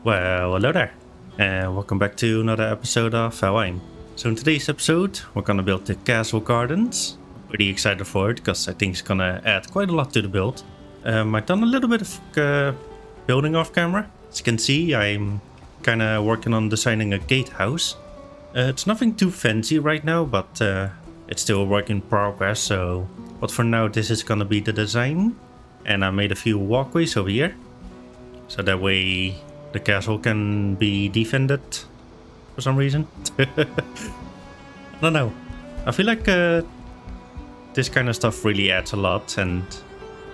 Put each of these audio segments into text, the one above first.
Well, hello there, and welcome back to another episode of Valheim. So in today's episode, we're gonna build the castle gardens. I'm pretty excited for it, because I think it's gonna add quite a lot to the build. I've done a little bit of building off camera. As you can see, I'm kinda working on designing a gatehouse. It's nothing too fancy right now, but it's still a work in progress, But for now, this is gonna be the design. And I made a few walkways over here, so that way the castle can be defended for some reason. I don't know. I feel like this kind of stuff really adds a lot, and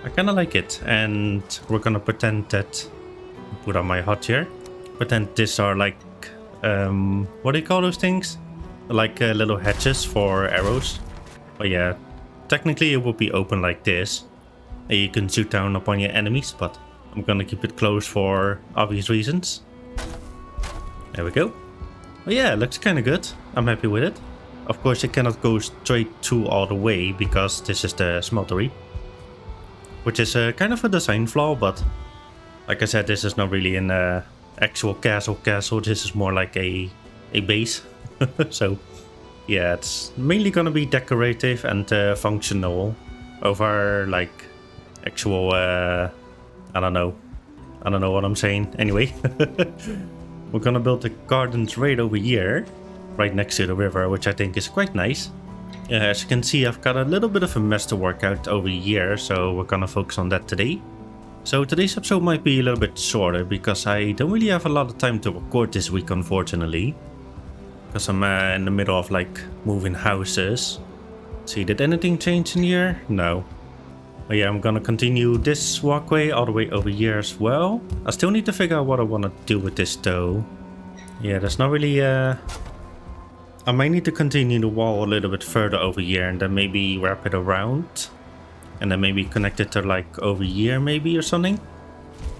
I kind of like it. And we're gonna pretend that, put on my hut here, pretend these are like, what do you call those things? Like little hatches for arrows. But yeah, technically it would be open like this. And you can shoot down upon your enemies, but I'm gonna keep it closed for obvious reasons. There we go. But yeah, it looks kind of good. I'm happy with it. Of course, it cannot go straight through all the way because this is the smeltery, which is kind of a design flaw. But like I said, this is not really an actual castle. This is more like a base. So yeah, it's mainly gonna be decorative and functional over like actual I don't know what I'm saying. Anyway, we're gonna build the gardens right over here, right next to the river, which I think is quite nice. As you can see, I've got a little bit of a mess to work out over here, so we're gonna focus on that today. So today's episode might be a little bit shorter because I don't really have a lot of time to record this week, unfortunately, because I'm in the middle of like moving houses. See, did anything change in here? No. But yeah, I'm gonna continue this walkway all the way over here as well. I still need to figure out what I want to do with this though. Yeah, there's not really I might need to continue the wall a little bit further over here and then maybe wrap it around. And then maybe connect it to like over here maybe or something.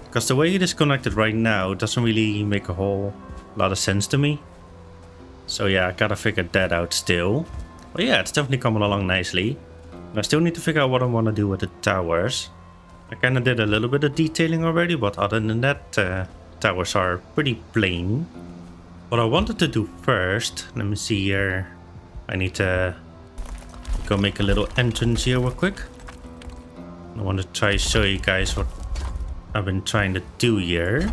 Because the way it is connected right now doesn't really make a whole lot of sense to me. So yeah, I gotta figure that out still. But yeah, it's definitely coming along nicely. I still need to figure out what I want to do with the towers. I kind of did a little bit of detailing already, but other than that, towers are pretty plain. What I wanted to do first, let me see here. I need to go make a little entrance here real quick. I want to try to show you guys what I've been trying to do here.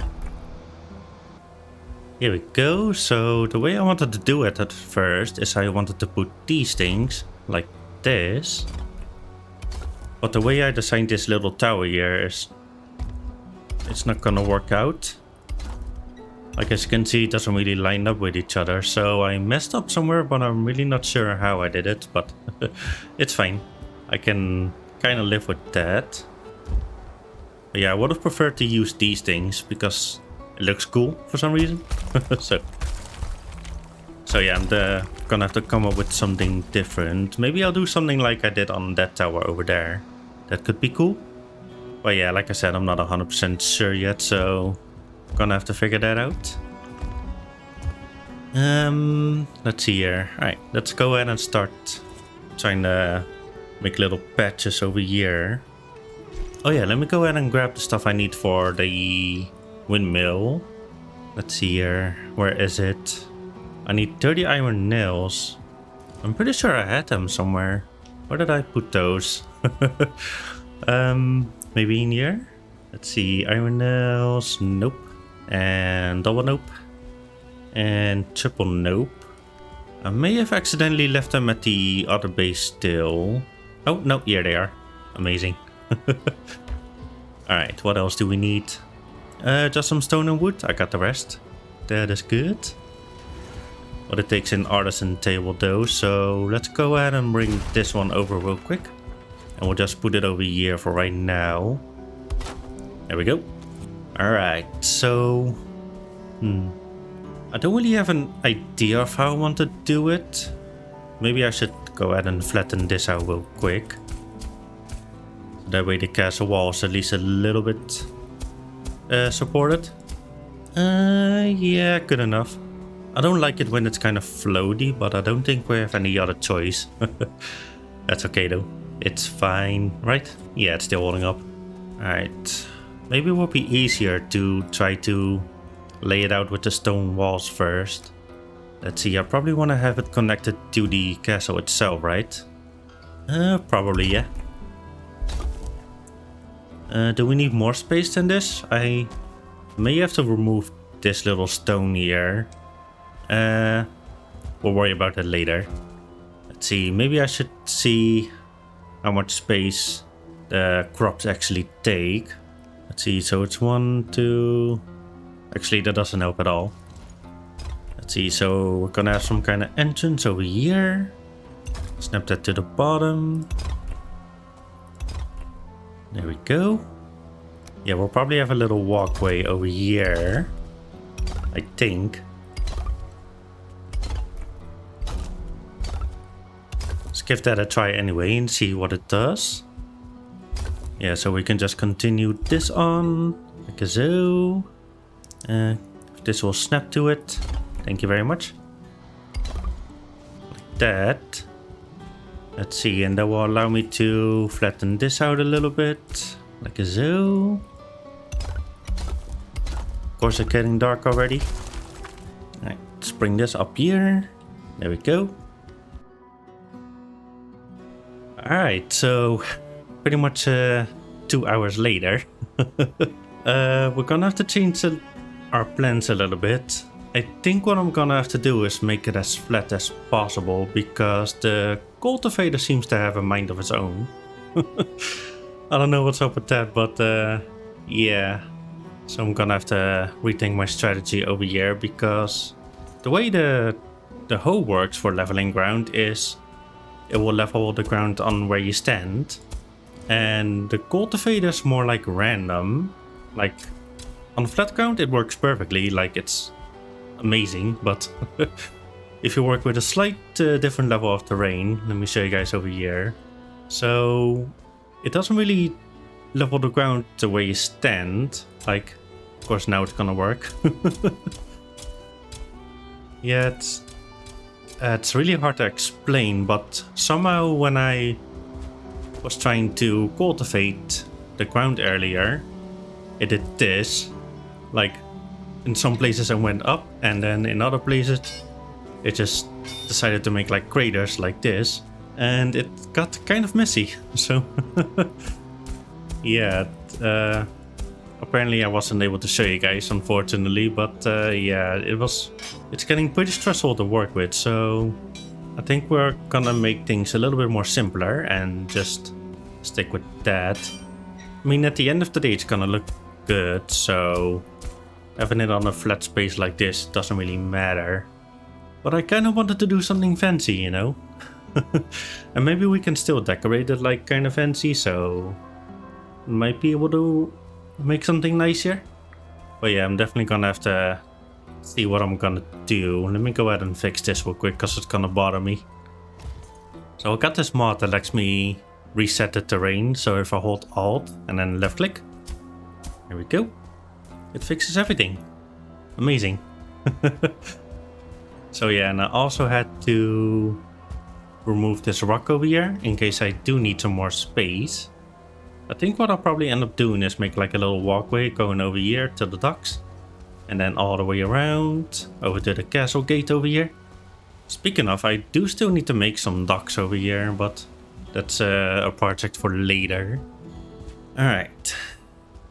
Here we go. So the way I wanted to do it at first is I wanted to put these things like this. But the way I designed this little tower here is it's not gonna work out. Like as you can see, it doesn't really line up with each other. So I messed up somewhere, but I'm really not sure how I did it. But it's fine. I can kind of live with that. But yeah, I would have preferred to use these things because it looks cool for some reason. So yeah, I'm gonna have to come up with something different. Maybe I'll do something like I did on that tower over there. That could be cool. But yeah, like I said, I'm not 100% sure yet, so I'm gonna have to figure that out. Let's see here. Alright, let's go ahead and start trying to make little patches over here. Oh yeah, let me go ahead and grab the stuff I need for the windmill. Let's see here. Where is it? I need 30 iron nails. I'm pretty sure I had them somewhere. Where did I put those? Maybe in here? Let's see. Iron nails. Nope. And double nope. And triple nope. I may have accidentally left them at the other base still. Oh, no. Here they are. Amazing. Alright, what else do we need? Just some stone and wood. I got the rest. That is good. What it takes an artisan table though, so let's go ahead and bring this one over real quick. And we'll just put it over here for right now. There we go. Alright, so... I don't really have an idea of how I want to do it. Maybe I should go ahead and flatten this out real quick. That way the castle wall is at least a little bit supported. Yeah, good enough. I don't like it when it's kind of floaty, but I don't think we have any other choice. That's okay though. It's fine, right? Yeah, it's still holding up. Alright. Maybe it would be easier to try to lay it out with the stone walls first. Let's see, I probably want to have it connected to the castle itself, right? Probably, yeah. Do we need more space than this? I may have to remove this little stone here. We'll worry about that later. Let's see, maybe I should see how much space the crops actually take. Let's see, so it's 1, 2... Actually, that doesn't help at all. Let's see, so we're gonna have some kind of entrance over here. Snap that to the bottom. There we go. Yeah, we'll probably have a little walkway over here, I think. Let's give that a try anyway and see what it does. Yeah, so we can just continue this on, like so. This will snap to it. Thank you very much. Like that. Let's see, and that will allow me to flatten this out a little bit, like so. Of course, it's getting dark already. Alright, let's bring this up here. There we go. Alright, so pretty much 2 hours later. We're gonna have to change our plans a little bit. I think what I'm gonna have to do is make it as flat as possible, because the cultivator seems to have a mind of its own. I don't know what's up with that, but yeah. So I'm gonna have to rethink my strategy over here, because the way the hoe works for leveling ground is it will level the ground on where you stand, and the cultivator is more like random. Like on flat ground it works perfectly, like it's amazing, but if you work with a slight different level of terrain, let me show you guys over here. So it doesn't really level the ground the way you stand. Like, of course now it's gonna work. Yeah, it's really hard to explain, but somehow when I was trying to cultivate the ground earlier, it did this. Like, in some places I went up, and then in other places it just decided to make like craters like this, and it got kind of messy. So yeah, apparently I wasn't able to show you guys, unfortunately, but yeah, it's getting pretty stressful to work with, so I think we're gonna make things a little bit more simpler and just stick with that. I mean, at the end of the day it's gonna look good, so having it on a flat space like this doesn't really matter. But I kind of wanted to do something fancy, you know? And maybe we can still decorate it like kind of fancy, so might be able to make something nice here. But yeah, I'm definitely gonna have to see what I'm gonna do. Let me go ahead and fix this real quick, because it's gonna bother me. So I got this mod that lets me reset the terrain. So if I hold Alt and then left click, there we go. It fixes everything. Amazing. So yeah, and I also had to remove this rock over here in case I do need some more space. I think what I'll probably end up doing is make like a little walkway going over here to the docks, and then all the way around over to the castle gate over here. Speaking of, I do still need to make some docks over here, but that's a project for later. Alright,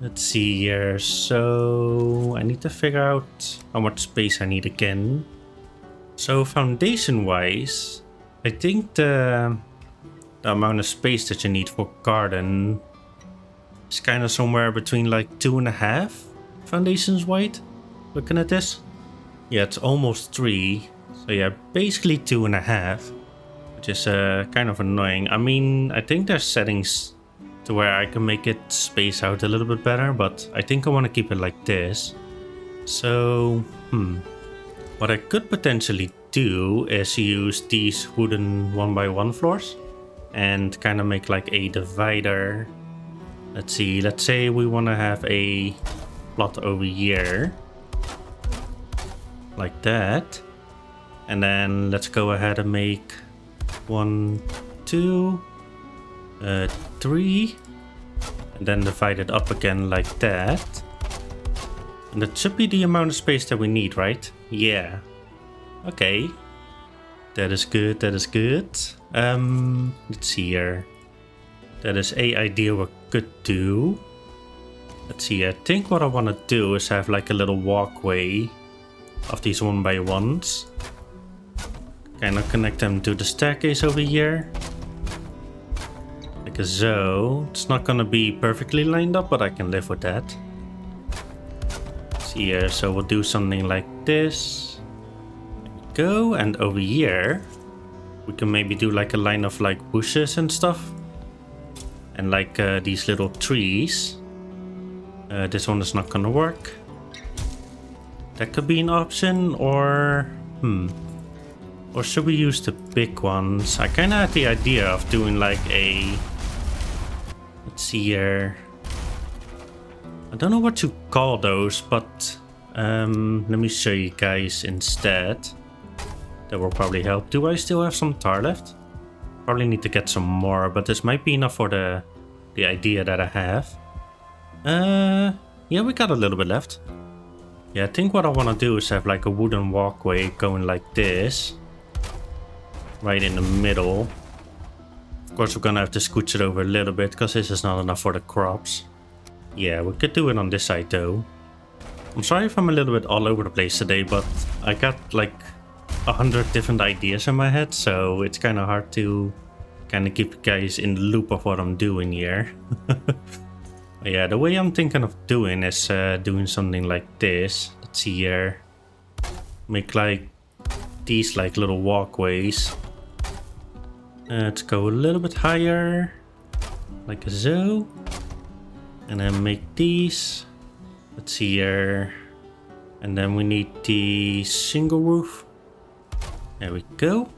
let's see here. So I need to figure out how much space I need again. So foundation wise, I think the amount of space that you need for garden is kind of somewhere between like 2.5 foundations wide. Looking at this, yeah, it's almost 3. So yeah, basically 2.5, which is kind of annoying. I mean, I think there's settings to where I can make it space out a little bit better, but I think I want to keep it like this. So what I could potentially do is use these wooden 1x1 floors and kind of make like a divider. Let's see, let's say we want to have a plot over here like that, and then let's go ahead and make 1, 2, 3, and then divide it up again like that. And that should be the amount of space that we need, right? Yeah. Okay. That is good, that is good. Let's see here. That is a idea we could do. Let's see, I think what I want to do is have like a little walkway of these 1x1s. Kind of connect them to the staircase over here. Like so. It's not gonna be perfectly lined up, but I can live with that. See here, so we'll do something like this. There we go, and over here we can maybe do like a line of like bushes and stuff. And like these little trees. This one is not gonna work. That could be an option, or or should we use the big ones? I kind of had the idea of doing like a, let's see here. I don't know what to call those, but let me show you guys instead. That will probably help. Do I still have some tar left? Probably need to get some more, but this might be enough for the idea that I have. Yeah, we got a little bit left. Yeah, I think what I want to do is have like a wooden walkway going like this. Right in the middle. Of course, we're gonna have to scooch it over a little bit because this is not enough for the crops. Yeah, we could do it on this side though. I'm sorry if I'm a little bit all over the place today, but I got like 100 different ideas in my head, so it's kind of hard to kind of keep you guys in the loop of what I'm doing here. Yeah, the way I'm thinking of doing is doing something like this. Let's see here. Make like these like little walkways. Let's go a little bit higher, like so. And then make these. Let's see here. And then we need the single roof. There we go.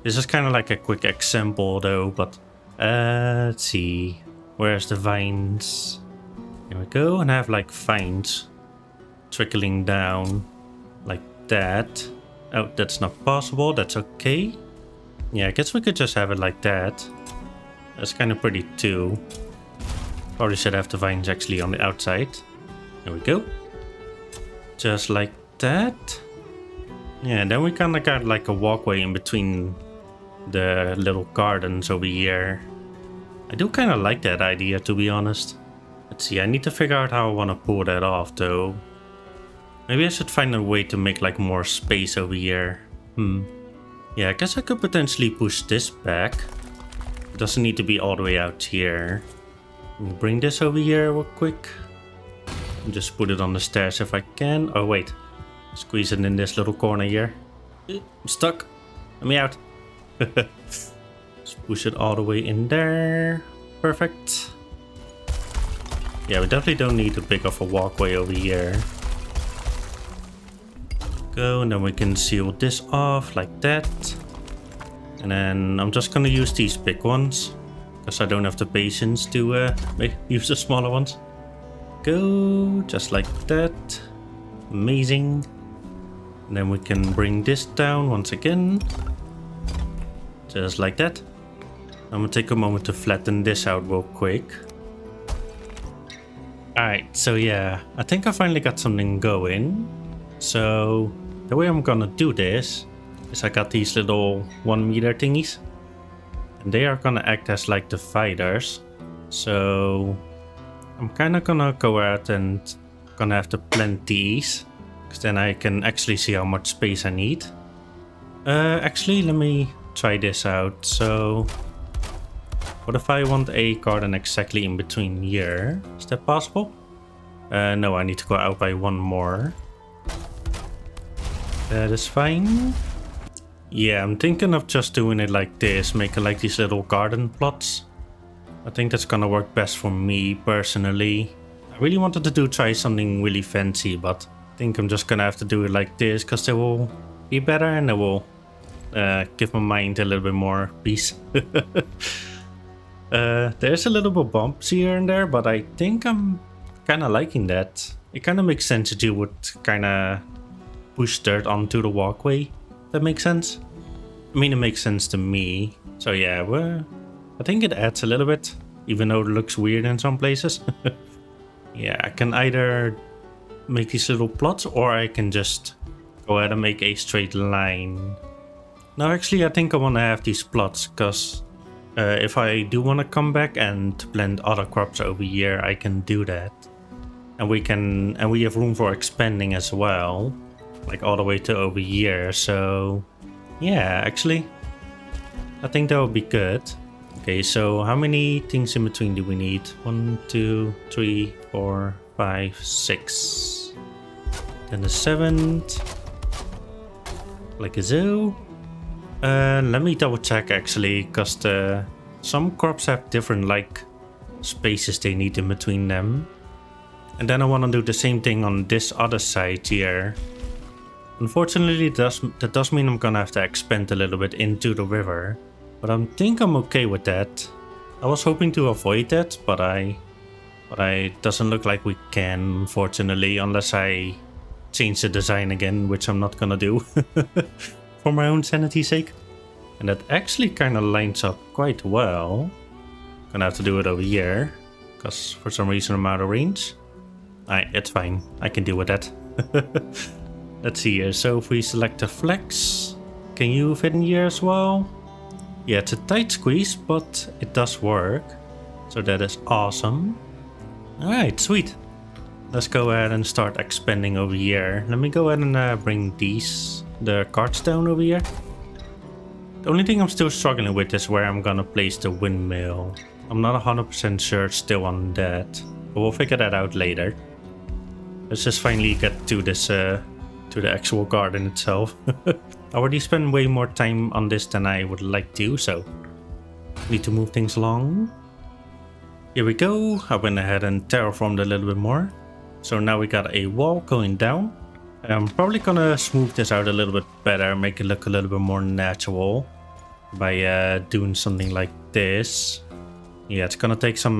This is kind of like a quick example though, but let's see. Where's the vines? There we go. And I have like vines trickling down like that. Oh, that's not possible. That's okay. Yeah, I guess we could just have it like that. That's kind of pretty too. Probably should have the vines actually on the outside. There we go. Just like that. Yeah, then we kind of got like a walkway in between the little gardens over here. I do kind of like that idea, to be honest. Let's see, I need to figure out how I want to pull that off though. Maybe I should find a way to make like more space over here. Yeah, I guess I could potentially push this back. It doesn't need to be all the way out here. Let me bring this over here real quick. And just put it on the stairs if I can. Oh wait, squeeze it in this little corner here. I'm stuck. Let me out. Just push it all the way in there. Perfect. Yeah, we definitely don't need a big of a walkway over here. Go, and then we can seal this off like that. And then I'm just gonna use these big ones, because I don't have the patience to use the smaller ones. Go, just like that. Amazing. And then we can bring this down once again. Just like that. I'm gonna take a moment to flatten this out real quick. Alright, so yeah, I think I finally got something going. So the way I'm gonna do this is I got these little 1 meter thingies. And they are gonna act as like dividers. So I'm kinda gonna go out and gonna have to plant these. Because then I can actually see how much space I need. Actually, let me try this out. So what if I want a garden exactly in between here? Is that possible? No, I need to go out by one more. That is fine. Yeah, I'm thinking of just doing it like this, making like these little garden plots. I think that's gonna work best for me personally. I really wanted to try something really fancy, but I think I'm just gonna have to do it like this because they will be better and they will give my mind a little bit more peace. There's a little bit bumps here and there, but I think I'm kind of liking that. It kind of makes sense that you would kind of push dirt onto the walkway. That makes sense. I mean, it makes sense to me. So yeah, I think it adds a little bit, even though it looks weird in some places. Yeah, I can either make these little plots, or I can just go ahead and make a straight line. Now actually I think I want to have these plots, because if I do want to come back and plant other crops over here, I can do that. And we have room for expanding as well, like all the way to over here. So yeah, actually I think that would be good. Okay, so how many things in between do we need? 1, 2, 3, 4, 5, 6. Then the 7th, like a zoo. Let me double check actually, because some crops have different like spaces they need in between them. And then I want to do the same thing on this other side here. Unfortunately, that does mean I'm gonna have to expand a little bit into the river, but I think I'm okay with that. I was hoping to avoid that, but I doesn't look like we can, unfortunately, unless I change the design again, which I'm not gonna do for my own sanity's sake. And that actually kind of lines up quite well. Gonna have to do it over here, because for some reason I'm out of range. It's fine, I can deal with that. Let's see here, so if we select the flex, can you fit in here as well? Yeah, it's a tight squeeze, but it does work. So that is awesome. Alright, sweet. Let's go ahead and start expanding over here. Let me go ahead and bring the carts down over here. The only thing I'm still struggling with is where I'm gonna place the windmill. I'm not 100% sure still on that, but we'll figure that out later. Let's just finally get to this, to the actual garden itself. I already spent way more time on this than I would like to, so need to move things along. Here we go. I went ahead and terraformed a little bit more. So now we got a wall going down. I'm probably gonna smooth this out a little bit better, make it look a little bit more natural by doing something like this. Yeah, it's gonna take some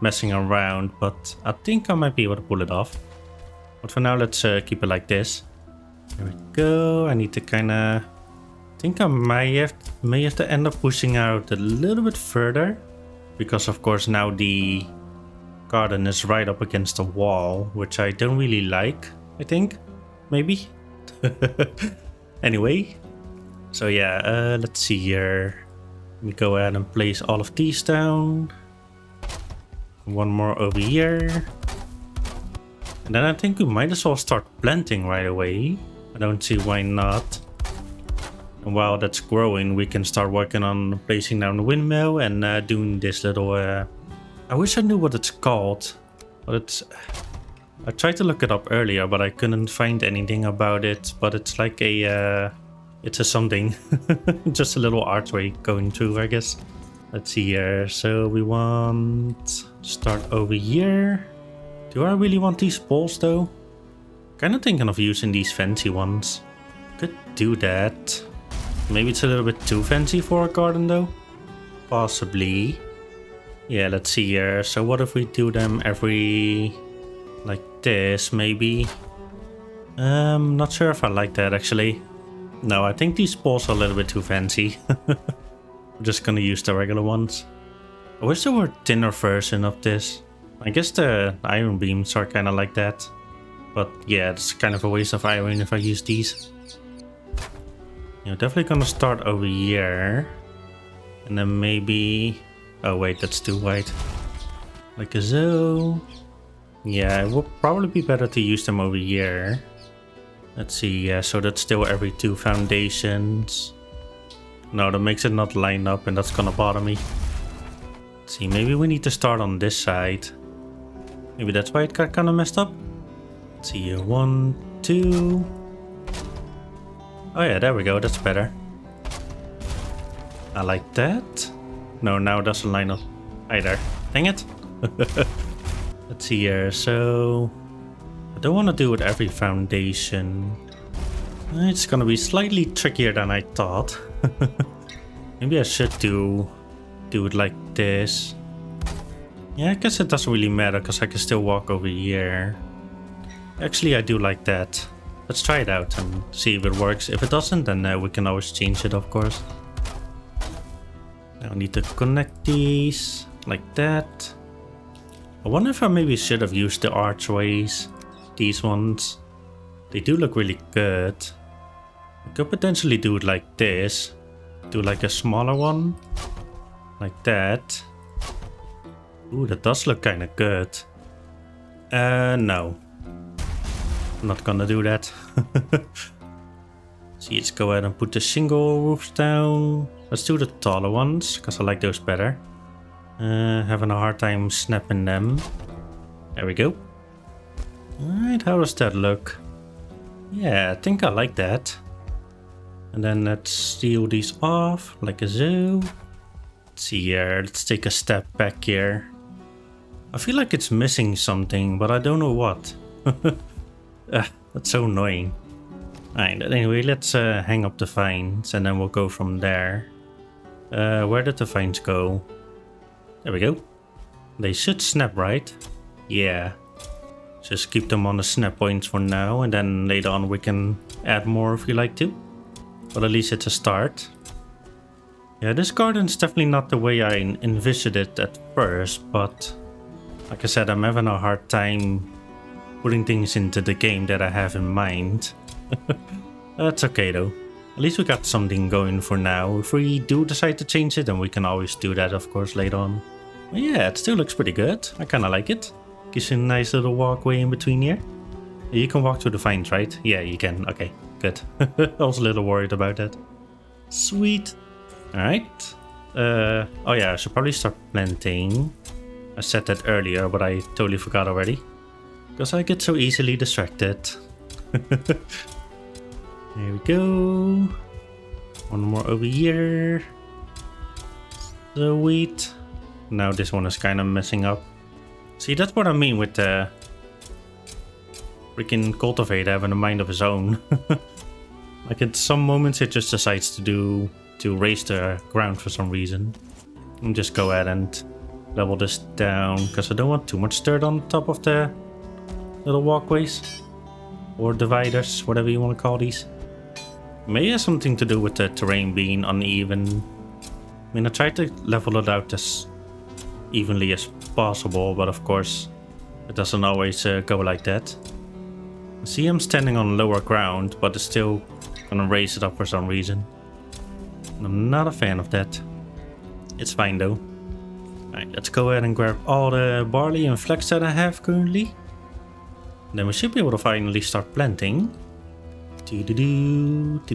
messing around, but I think I might be able to pull it off. But for now, let's keep it like this. There we go. I need to kind of... I think I may have to end up pushing out a little bit further. Because of course now the garden is right up against the wall, which I don't really like, I think. Maybe. Anyway. So yeah, let's see here. Let me go ahead and place all of these down. One more over here. And then I think we might as well start planting right away. I don't see why not. And while that's growing, we can start working on placing down the windmill and doing this little... I wish I knew what it's called. But it's... I tried to look it up earlier, but I couldn't find anything about it. But it's like a... it's a something. Just a little archway going through, I guess. Let's see here. So we want... start over here. Do I really want these poles though? Kind of thinking of using these fancy ones. Could do that. Maybe it's a little bit too fancy for a garden though. Possibly. Yeah, let's see here. So what if we do them every... like this maybe? Not sure if I like that actually. No, I think these poles are a little bit too fancy. I'm just gonna use the regular ones. I wish there were a thinner version of this. I guess the iron beams are kind of like that. But yeah, it's kind of a waste of iron if I use these. You're definitely gonna start over here. And then maybe... oh wait, that's too wide. Like a zoo. Yeah, it will probably be better to use them over here. Let's see, yeah, so that's still every 2 foundations. No, that makes it not line up and that's gonna bother me. Let's see, maybe we need to start on this side. Maybe that's why it got kind of messed up. Let's see here, 1, 2. Oh yeah, there we go, that's better. I like that. No, now it doesn't line up either. Dang it. Let's see here, so... I don't want to do it every foundation. It's gonna be slightly trickier than I thought. Maybe I should do it like this. Yeah, I guess it doesn't really matter because I can still walk over here. Actually, I do like that. Let's try it out and see if it works. If it doesn't, then we can always change it, of course. Now I need to connect these like that. I wonder if I maybe should have used the archways. these ones, they do look really good. I could potentially do it like this. Do like a smaller one. Like that. Ooh, that does look kind of good. No. I'm not gonna do that. So let's go ahead and put the single roofs down. Let's do the taller ones, because I like those better. Having a hard time snapping them. There we go. Alright, how does that look? Yeah, I think I like that. And then let's seal these off, like a zoo. Let's see here, let's take a step back here. I feel like it's missing something, but I don't know what. That's so annoying. Alright, anyway, let's hang up the vines and then we'll go from there. Where did the vines go? There we go. They should snap, right? Yeah. Just keep them on the snap points for now, and then later on we can add more if we like to. But at least it's a start. Yeah, this garden's definitely not the way I envisioned it at first, but like I said, I'm having a hard time putting things into the game that I have in mind. That's okay though. At least we got something going for now. If we do decide to change it, then we can always do that, of course, later on. But yeah, it still looks pretty good. I kind of like it. Gives you a nice little walkway in between here. You can walk through the vines, right? Yeah, you can. Okay, good. I was a little worried about that. Sweet. Alright. Oh yeah, I should probably start planting. I said that earlier, but I totally forgot already. Because I get so easily distracted. There we go. One more over here. Sweet. Now this one is kind of messing up. See, that's what I mean with the freaking cultivator having a mind of his own. Like at some moments it just decides to raise the ground for some reason. And just go ahead and level this down because I don't want too much dirt on top of the little walkways. Or dividers, whatever you want to call these. Maybe it has something to do with the terrain being uneven. I mean, I tried to level it out as evenly as possible, but of course it doesn't always go like that. See, I'm standing on lower ground, but it's still gonna raise it up for some reason. And I'm not a fan of that. It's fine though. Alright, let's go ahead and grab all the barley and flax that I have currently. Then we should be able to finally start planting. I'm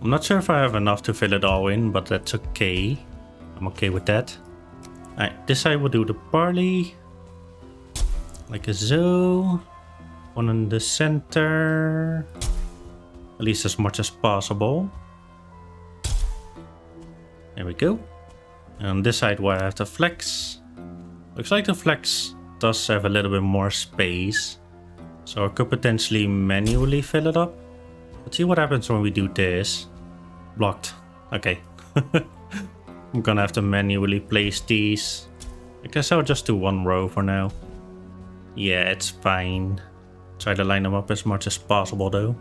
not sure if I have enough to fill it all in, but that's okay. I'm okay with that. Alright, this side we'll do the barley. Like so. One in the center. At least as much as possible. There we go. And on this side we'll have the flax. Looks like the flax does have a little bit more space. So I could potentially manually fill it up. Let's see what happens when we do this. Blocked. Okay. I'm gonna have to manually place these. I guess I'll just do one row for now. Yeah, it's fine. Try to line them up as much as possible though.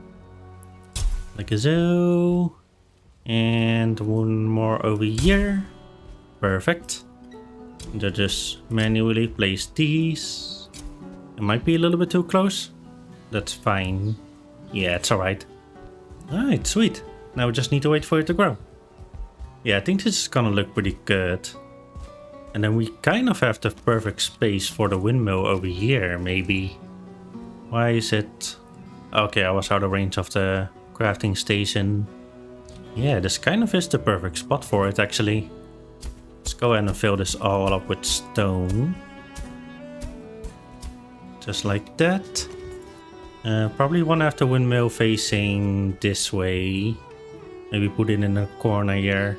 Like so. And one more over here. Perfect. And I'll just manually place these. It might be a little bit too close. That's fine. Yeah, it's alright. Alright, sweet. Now we just need to wait for it to grow. Yeah, I think this is gonna look pretty good. And then we kind of have the perfect space for the windmill over here, maybe. Why is it... Okay, I was out of range of the crafting station. Yeah, this kind of is the perfect spot for it, actually. Let's go ahead and fill this all up with stone. Just like that. Probably want to have the windmill facing this way. Maybe put it in a corner here.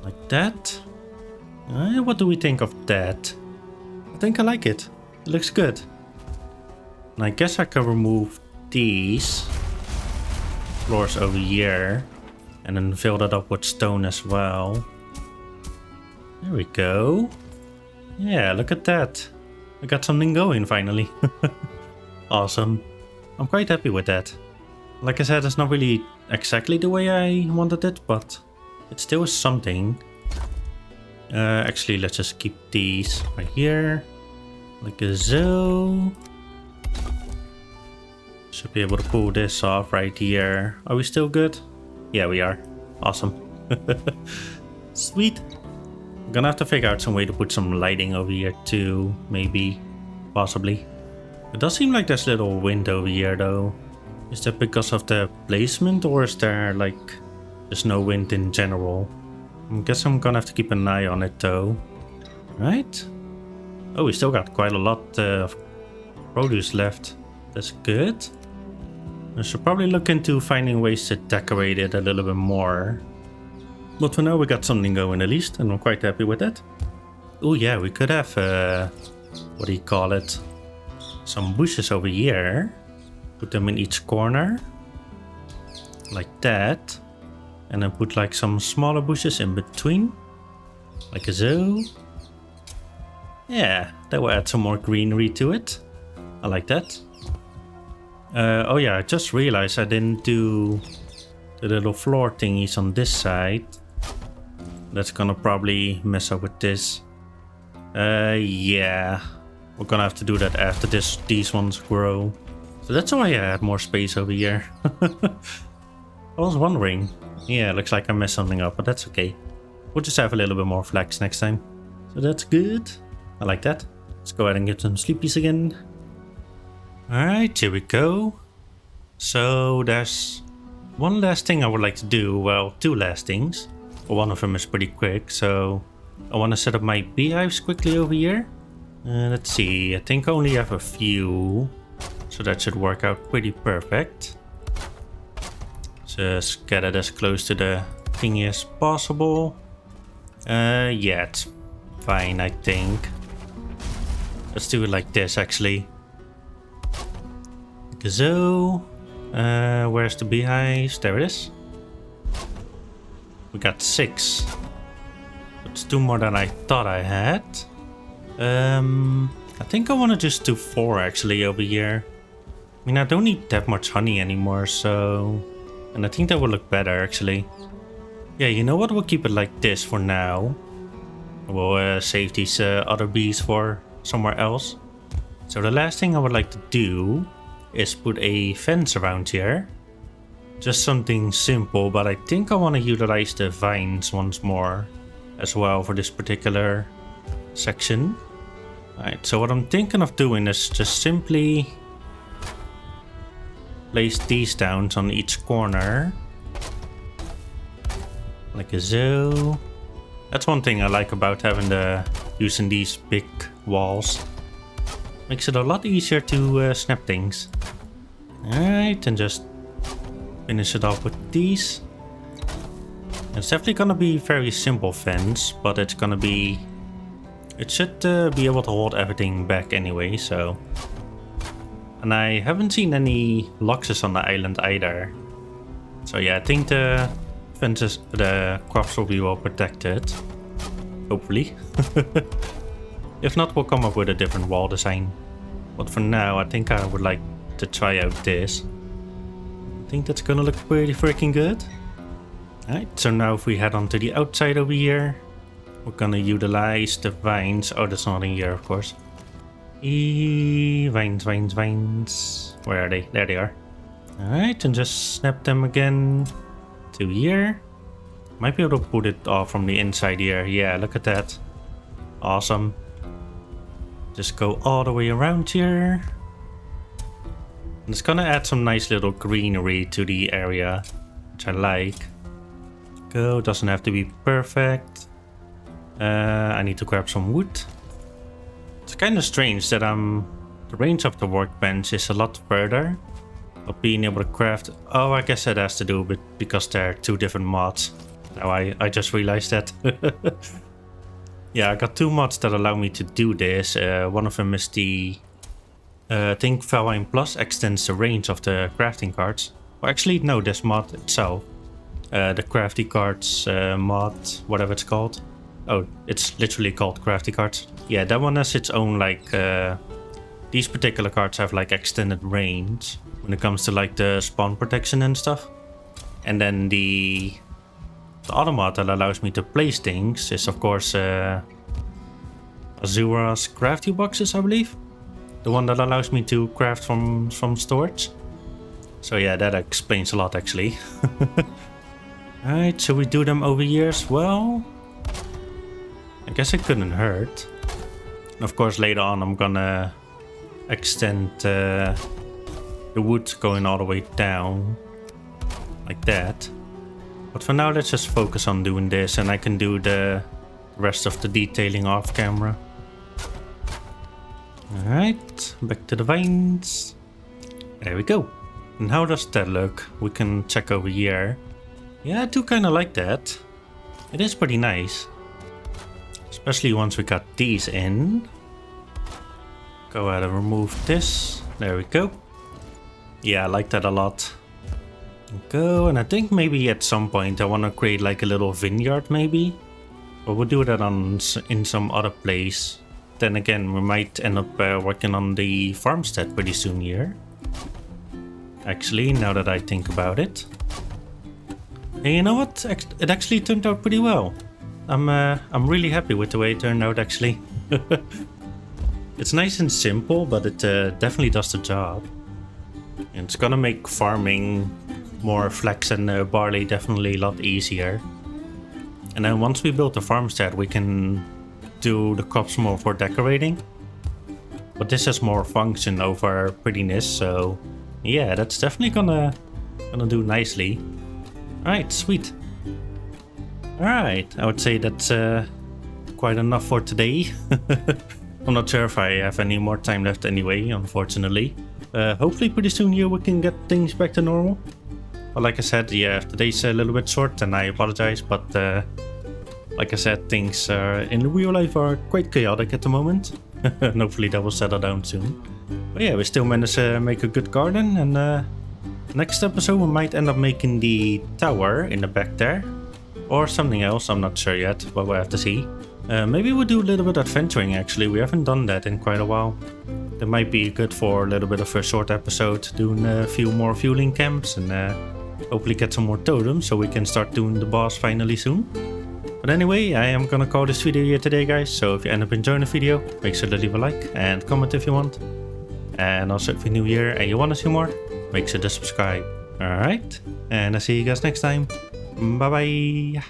Like that. What do we think of that? I think I like it. It looks good. And I guess I can remove these floors over here. And then fill that up with stone as well. There we go. Yeah, look at that. I got something going finally. Awesome. I'm quite happy with that. Like I said, it's not really exactly the way I wanted it, but it still is something. Actually, let's just keep these right here. Like so. Should be able to pull this off right here. Are we still good? Yeah, we are. Awesome. Sweet. I'm gonna have to figure out some way to put some lighting over here too, maybe, possibly. It does seem like there's a little wind over here though. Is that because of the placement, or is there like just no wind in general? I guess I'm gonna have to keep an eye on it though. Right? Oh, we still got quite a lot of produce left. That's good. I should probably look into finding ways to decorate it a little bit more. But for now we got something going at least, and I'm quite happy with that. Oh yeah, we could have, what do you call it? Some bushes over here. Put them in each corner. Like that. And then put like some smaller bushes in between. Like so. Yeah, that will add some more greenery to it. I like that. Oh yeah, I just realized I didn't do the little floor thingies on this side. That's gonna probably mess up with this. Yeah. We're gonna have to do that after these ones grow. So that's why I had more space over here. I was wondering. Yeah, looks like I messed something up, but that's okay. We'll just have a little bit more flax next time. So that's good. I like that. Let's go ahead and get some sleepies again. Alright, here we go. So there's one last thing I would like to do. Well, two last things. Well, one of them is pretty quick, so I want to set up my beehives quickly over here. Let's see, I think I only have a few, so that should work out pretty perfect. Just get it as close to the thingy as possible. Yeah, it's fine, I think. Let's do it like this, actually. Like so. Where's the beehives? There it is. We got 6. It's 2 more than I thought I had. I think I want to just do 4 actually over here. I mean, I don't need that much honey anymore, so... And I think that will look better actually. Yeah, you know what? We'll keep it like this for now. We'll save these other bees for somewhere else. So the last thing I would like to do is put a fence around here. Just something simple, but I think I want to utilize the vines once more as well for this particular section. Alright, so what I'm thinking of doing is just simply place these down on each corner. Like so. That's one thing I like about having using these big walls. Makes it a lot easier to snap things. Alright, and just finish it off with these. It's definitely gonna be very simple fence, but it's gonna be... It should be able to hold everything back anyway, so... And I haven't seen any loxes on the island either. So yeah, I think the fences, the crops will be well protected. Hopefully. If not, we'll come up with a different wall design. But for now, I think I would like to try out this. I think that's gonna look pretty freaking good. Alright, so now if we head on to the outside over here, we're gonna utilize the vines. Oh, that's not in here, of course. Vines, vines, vines. Where are they? There they are. Alright, and just snap them again to here. Might be able to put it all from the inside here. Yeah, look at that. Awesome. Just go all the way around here. And it's gonna add some nice little greenery to the area, which I like. Go, doesn't have to be perfect. I need to grab some wood. It's kind of strange that the range of the workbench is a lot further. But being able to craft... Oh, I guess that has to do with because there are 2 different mods. Now I just realized that. Yeah, I got 2 mods that allow me to do this. One of them is the... I think Valheim Plus extends the range of the crafting cards. Well, actually, no, this mod itself. The crafty cards mod, whatever it's called. Oh, it's literally called crafty cards. Yeah, that one has its own, like... these particular cards have, like, extended range when it comes to, like, the spawn protection and stuff. And then the other mod that allows me to place things is, of course... Azura's crafting boxes, I believe. The one that allows me to craft from storage. So yeah, that explains a lot actually. Alright, so we do them over here as well. I guess it couldn't hurt. And of course later on I'm gonna extend the wood going all the way down. Like that. But for now let's just focus on doing this and I can do the rest of the detailing off camera. Alright, back to the vines. There we go. And how does that look? We can check over here. Yeah, I do kind of like that. It is pretty nice. Especially once we got these in. Go ahead and remove this. There we go. Yeah, I like that a lot. Go, and I think maybe at some point I want to create like a little vineyard maybe. But we'll do that in some other place. Then again, we might end up working on the farmstead pretty soon here. Actually, now that I think about it. And you know what? It actually turned out pretty well. I'm really happy with the way it turned out actually. It's nice and simple, but it definitely does the job. And it's gonna make farming more flax and barley definitely a lot easier. And then once we build the farmstead, we can do the crops more for decorating. But this has more function over prettiness, so yeah, that's definitely gonna do nicely. Alright, sweet. Alright, I would say that's quite enough for today. I'm not sure if I have any more time left anyway, unfortunately. Hopefully pretty soon here we can get things back to normal. But like I said, yeah, today's a little bit short and I apologize, but like I said, things in real life are quite chaotic at the moment. And hopefully that will settle down soon. But yeah, we still managed to make a good garden, and next episode we might end up making the tower in the back there. Or something else, I'm not sure yet, but we'll have to see. Maybe we'll do a little bit of adventuring actually, we haven't done that in quite a while. That might be good for a little bit of a short episode, doing a few more fueling camps and hopefully get some more totems so we can start doing the boss finally soon. But anyway, I am gonna call this video here today guys, so if you end up enjoying the video, make sure to leave a like and comment if you want. And also if you're new here and you want to see more, make sure to subscribe. Alright, and I'll see you guys next time. Bye bye.